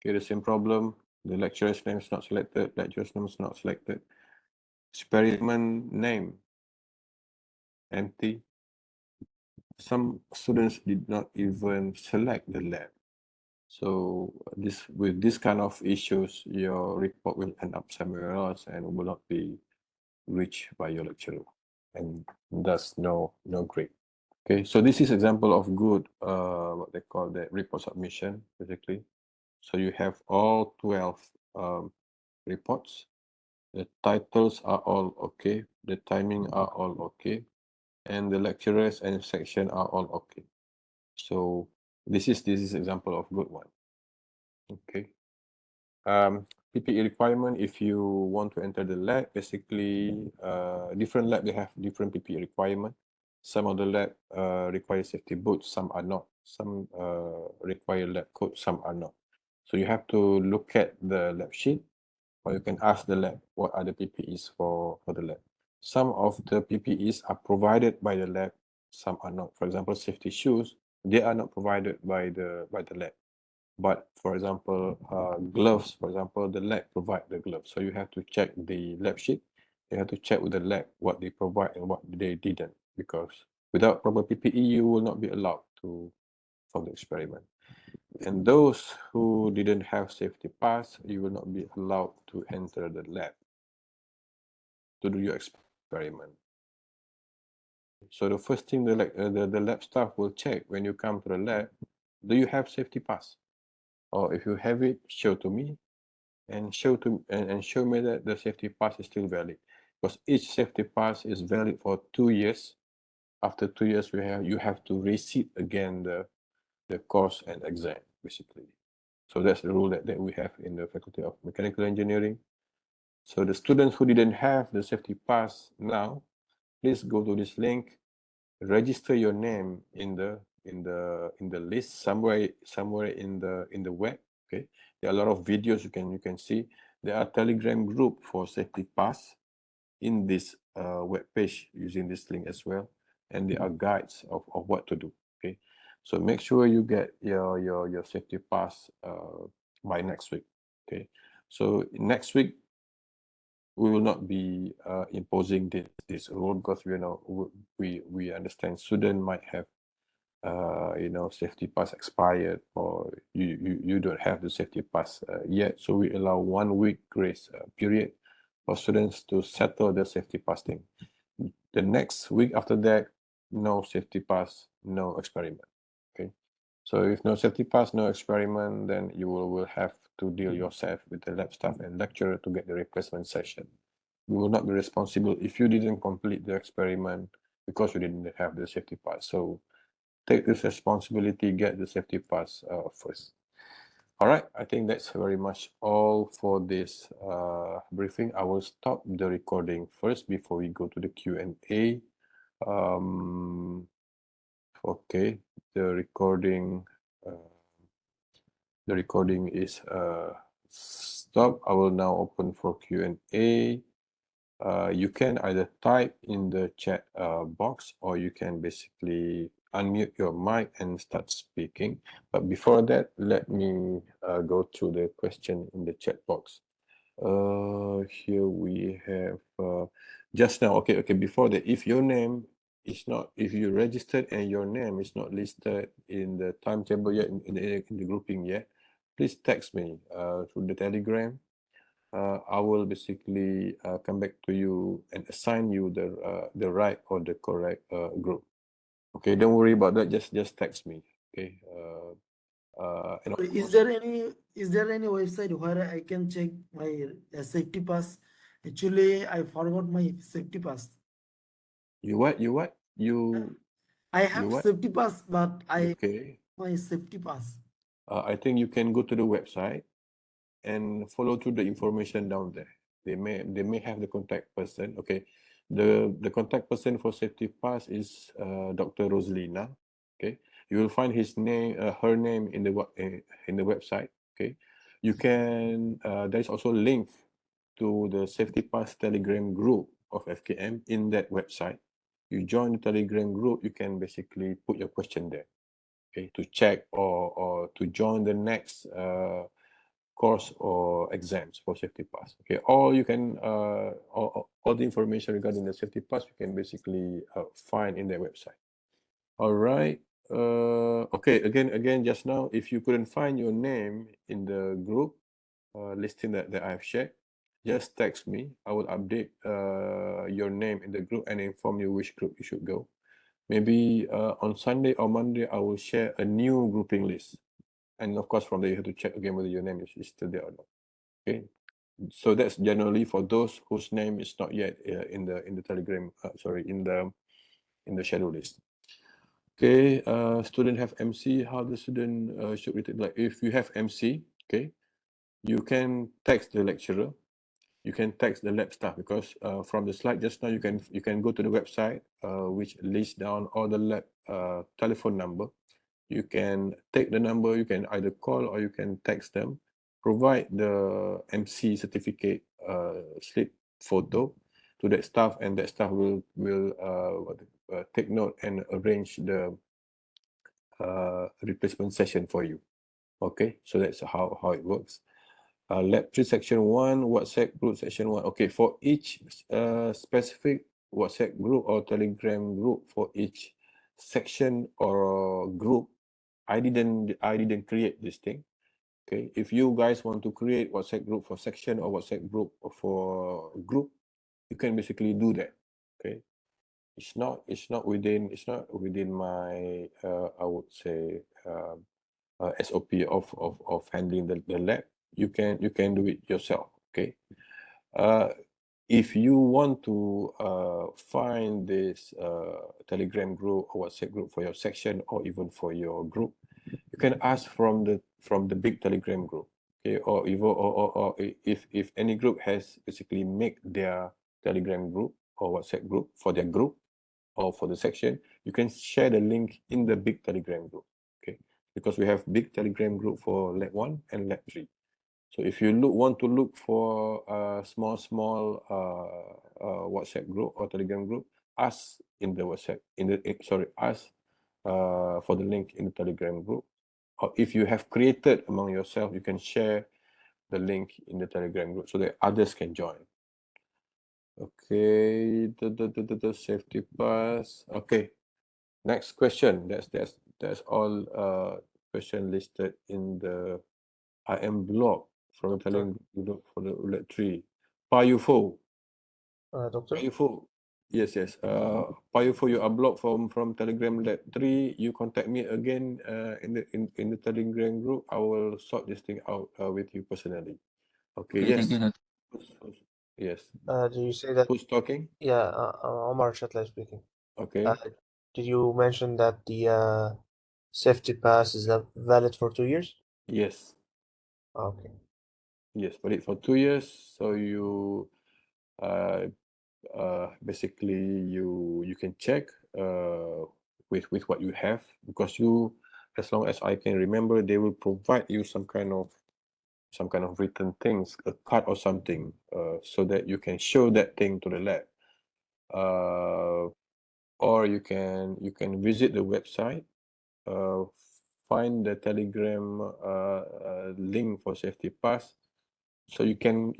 Okay, the same problem. The lecturer's name is not selected. Lecturer's name is not selected. Experiment name empty. Some students did not even select the lab. So with this kind of issues, your report will end up somewhere else and will not be reached by your lecturer, and thus no grade. Okay, so this is example of good what they call the report submission, basically. So you have all 12 reports. The titles are all okay. The timing are all okay. And the lecturers and section are all okay. So this is example of good one. Okay. PPE requirement, if you want to enter the lab, basically different lab, they have different PPE requirement. Some of the lab require safety boots, some are not. Some require lab coat, some are not. So you have to look at the lab sheet, or you can ask the lab what are the PPEs for the lab. Some of the PPEs are provided by the lab, some are not. For example, safety shoes, they are not provided by the lab. But for example, gloves, for example, the lab provide the gloves. So you have to check the lab sheet. You have to check with the lab what they provide and what they didn't, because without proper PPE, you will not be allowed to perform the experiment. And those who didn't have safety pass, you will not be allowed to enter the lab to do your experiment. So the first thing the lab staff will check when you come to the lab, do you have safety pass? Or if you have it, show to me, and show me that the safety pass is still valid, because each safety pass is valid for 2 years. After 2 years, you have to resit again the course and exam, basically. So that's the rule that we have in the Faculty of Mechanical Engineering. So the students who didn't have the safety pass now, please go to this link, register your name in the list somewhere in the web. Okay, there are a lot of videos you can see. There are Telegram group for safety pass in this web page using this link as well, and there are guides of what to do. Okay, so make sure you get your safety pass by next week. Okay, so next week we will not be imposing this rule, because we understand student might have safety pass expired, or you don't have the safety pass yet. So we allow 1 week grace period for students to settle their safety pass thing. The next week after that, no safety pass, no experiment. Okay, so if no safety pass, no experiment, then you will have to deal yourself with the lab staff and lecturer to get the replacement session. You will not be responsible if you didn't complete the experiment because you didn't have the safety pass. So take this responsibility, get the safety pass first. All right, I think that's very much all for this briefing. I will stop the recording first before we go to the Q&A. Okay, the recording is stopped. I will now open for Q&A. You can either type in the chat box, or you can basically unmute your mic and start speaking. But before that, let me go through the question in the chat box. Here we have just now. Okay. Before that, if your name is not, if you registered and your name is not listed in the timetable yet, in the grouping yet, please text me through the Telegram. I will basically come back to you and assign you the right or the correct group. Okay, don't worry about that. Just text me. Okay. And Is there any website where I can check my safety pass? Actually, I forgot my safety pass. You what? I have what? safety pass, but I Okay. my safety pass. I think you can go to the website and follow through the information down there. They may have the contact person. Okay, the contact person for safety pass is Dr. Rosalina. Okay, you will find his name, her name in the website. Okay, you can. There is also a link to the safety pass Telegram group of FKM in that website. You join the Telegram group, you can basically put your question there. Okay, to check or to join the next course or exams for safety pass. Okay, or you can all the information regarding the safety pass you can basically find in their website. All right. Okay, again just now, if you couldn't find your name in the group listing that I've shared, just text me. I will update your name in the group and inform you which group you should go. Maybe on Sunday or Monday I will share a new grouping list. And of course, from there you have to check again whether your name is still there or not. Okay, so that's generally for those whose name is not yet in the Telegram. In the schedule list. Okay, student have MC. How the student should read it? Like if you have MC, okay, you can text the lecturer. You can text the lab staff, because from the slide just now you can go to the website which lists down all the lab telephone number. You can take the number, you can either call or you can text them, provide the MC certificate slip photo to that staff, and that staff will take note and arrange the replacement session for you. Okay, so that's how it works. Lab 3 section 1, WhatsApp group section 1. Okay, for each specific WhatsApp group or Telegram group, for each section or group, I didn't create this thing. Okay, if you guys want to create WhatsApp group for section or WhatsApp group for group, you can basically do that. Okay, it's not within my I would say SOP of handling the lab. You can do it yourself. Okay, if you want to find this Telegram group or WhatsApp group for your section or even for your group, you can ask from the big Telegram group. Okay, or even or if any group has basically make their Telegram group or WhatsApp group for their group or for the section, you can share the link in the big Telegram group. Okay, because we have big Telegram group for lab 1 and lab 3. So if you want to look for a small WhatsApp group or Telegram group, ask in the WhatsApp ask for the link in the Telegram group. Or if you have created among yourself, you can share the link in the Telegram group so that others can join. Okay, the safety pass. Okay, next question. That's all question listed in the IM block from the Telegram group for the lab 3. Payufo. Doctor? Payufo. Yes. Payufo, you are blocked from Telegram lab 3. You contact me again in the Telegram group. I will sort this thing out with you personally. Okay, yes. Thank you. Yes. Do you say that? Who's talking? Yeah, Omar Shatla speaking. Okay. did you mention that the safety pass is valid for 2 years? Yes, Okay. yes, valid for 2 years. So you basically you can check with what you have, because you, as long as I can remember, they will provide you some kind of written things, a card or something, so that you can show that thing to the lab. Or you can visit the website, find the Telegram link for safety pass, so you can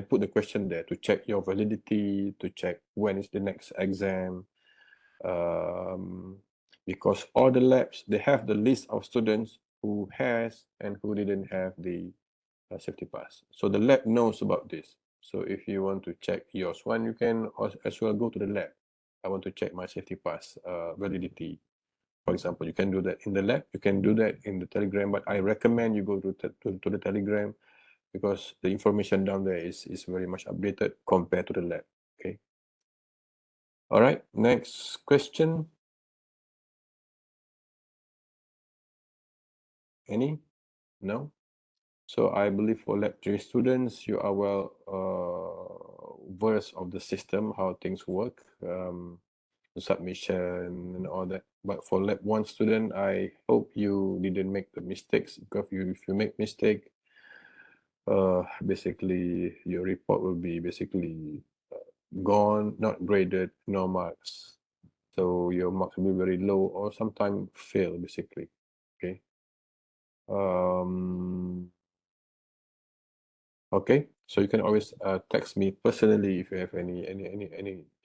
put the question there to check your validity, to check when is the next exam, because all the labs, they have the list of students who has and who didn't have the safety pass, so the lab knows about this. So if you want to check yours one, you can as well go to the lab. I want to check my safety pass validity, for example. You can do that in the lab, you can do that in the Telegram, but I recommend you go to the Telegram, because the information down there is very much updated compared to the lab. Okay. All right, next question. Any? No? So I believe for lab 3 students, you are well versed of the system, how things work, the submission and all that. But for lab 1 student, I hope you didn't make the mistakes, because if you make mistake, basically your report will be basically gone, not graded, no marks. So your marks will be very low, or sometimes fail, basically. Okay. Okay, so you can always text me personally if you have any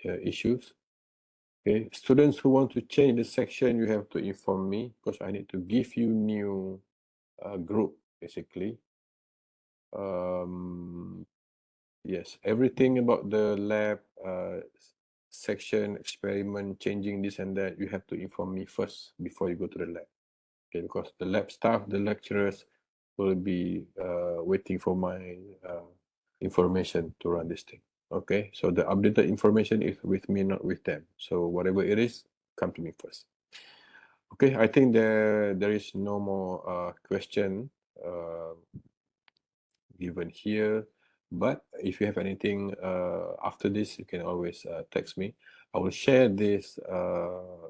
issues. Okay, students who want to change the section, you have to inform me, because I need to give you new group, basically. Yes, everything about the lab section, experiment, changing this and that, you have to inform me first before you go to the lab. Okay, because the lab staff, the lecturers will be waiting for my information to run this thing. Okay, so the updated information is with me, not with them. So whatever it is, come to me first. Okay, I think there is no more question given here. But if you have anything after this, you can always text me. I will share this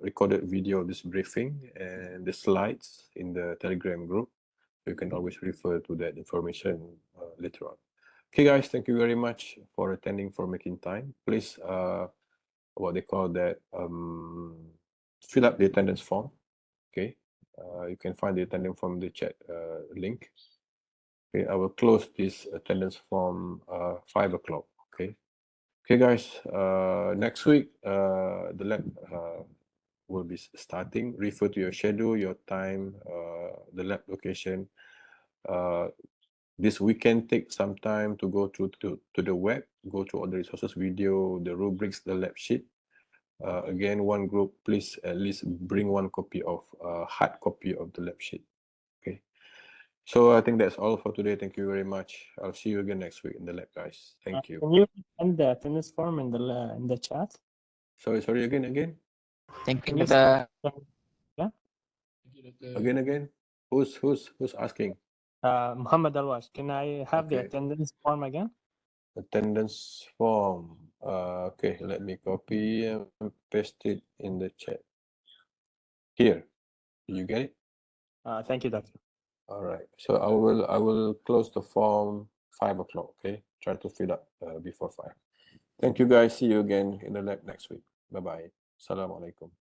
recorded video of this briefing and the slides in the Telegram group. You can always refer to that information later on. Okay, guys, thank you very much for attending, for making time. Please, what they call that, fill up the attendance form. Okay, you can find the attendance form in the chat link. Okay, I will close this attendance form 5 o'clock. Okay. Okay, guys. Next week, the lab will be starting. Refer to your schedule, your time, the lab location. This weekend, take some time to go to the web, go to all the resources, video, the rubrics, the lab sheet. Again, one group, please at least bring one copy of hard copy of the lab sheet. Okay. So I think that's all for today. Thank you very much. I'll see you again next week in the lab, guys. Thank you. Can you send the attendance form in the chat? Sorry, again. Thank Can you, you Dr. Yeah. Again. Who's asking? Muhammad Alwash, can I have the Okay. attendance form again? Attendance form. Okay, let me copy and paste it in the chat. Here. You get it? Thank you, Doctor. All right. So I will close the form 5 o'clock. Okay. Try to fill up before 5. Thank you, guys. See you again in the lab next week. Bye bye. Assalamualaikum.